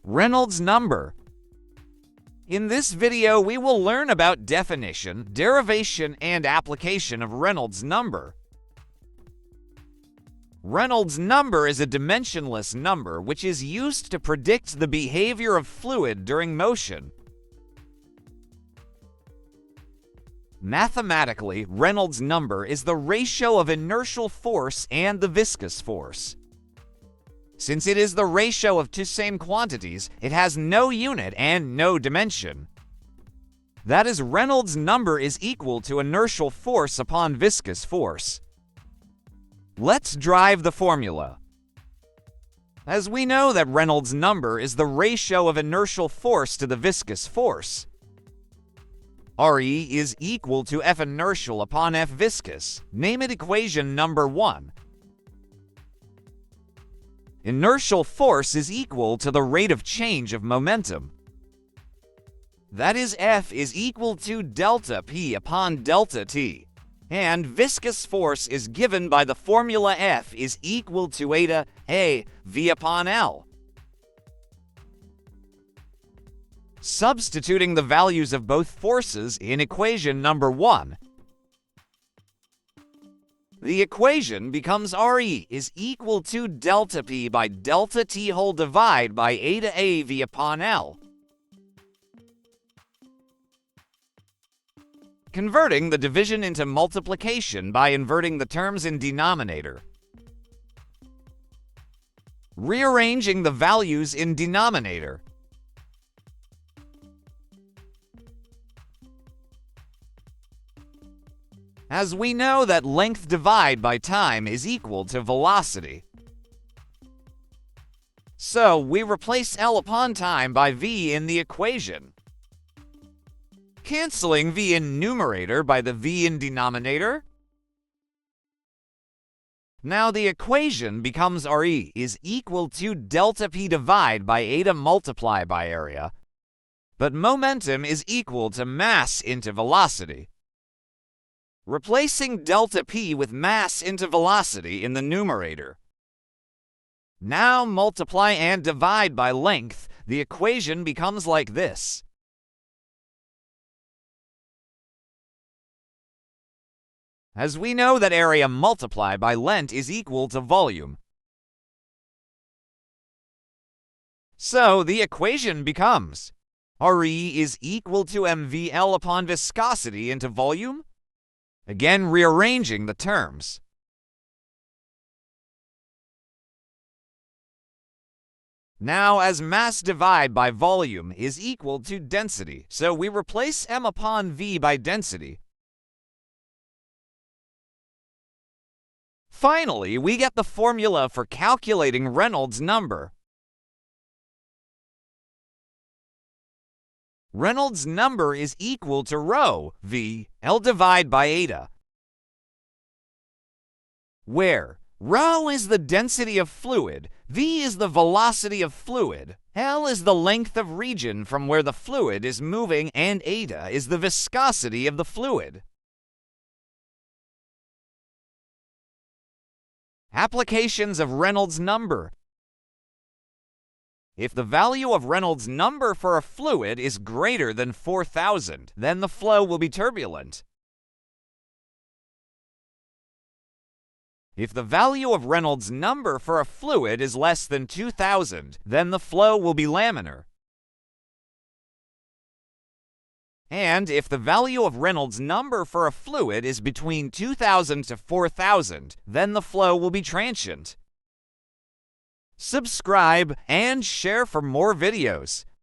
Reynolds number. In this video, we will learn about definition, derivation, and application of Reynolds number. Reynolds number is a dimensionless number which is used to predict the behavior of fluid during motion. Mathematically, Reynolds number is the ratio of inertial force and the viscous force. Since it is the ratio of two same quantities, it has no unit and no dimension. That is, Reynolds number is equal to inertial force upon viscous force. Let's drive the formula. As we know that Reynolds number is the ratio of inertial force to the viscous force, Re is equal to F inertial upon F viscous. Name it equation number 1. Inertial force is equal to the rate of change of momentum. That is, F is equal to delta P upon delta T. And viscous force is given by the formula F is equal to eta A V upon L. Substituting the values of both forces in equation number 1, the equation becomes Re is equal to delta P by delta T whole divide by eta A V upon L. Converting the division into multiplication by inverting the terms in denominator. Rearranging the values in denominator. As we know that length divided by time is equal to velocity. So we replace L upon time by V in the equation, canceling V in numerator by the V in denominator. Now the equation becomes Re is equal to delta P divided by eta multiplied by area, but momentum is equal to mass into velocity. Replacing delta P with mass into velocity in the numerator. Now multiply and divide by length. The equation becomes like this. As we know that area multiplied by length is equal to volume. So the equation becomes Re is equal to mvL upon viscosity into volume. Again, rearranging the terms. Now, as mass divided by volume is equal to density, so we replace m upon v by density. Finally, we get the formula for calculating Reynolds number. Reynolds number is equal to rho v L divided by eta, where rho is the density of fluid, v is the velocity of fluid, L is the length of region from where the fluid is moving, and eta is the viscosity of the fluid. Applications of Reynolds number. If the value of Reynolds number for a fluid is greater than 4,000, then the flow will be turbulent. If the value of Reynolds number for a fluid is less than 2,000, then the flow will be laminar. And if the value of Reynolds number for a fluid is between 2,000 to 4,000, then the flow will be transient. Subscribe and share for more videos.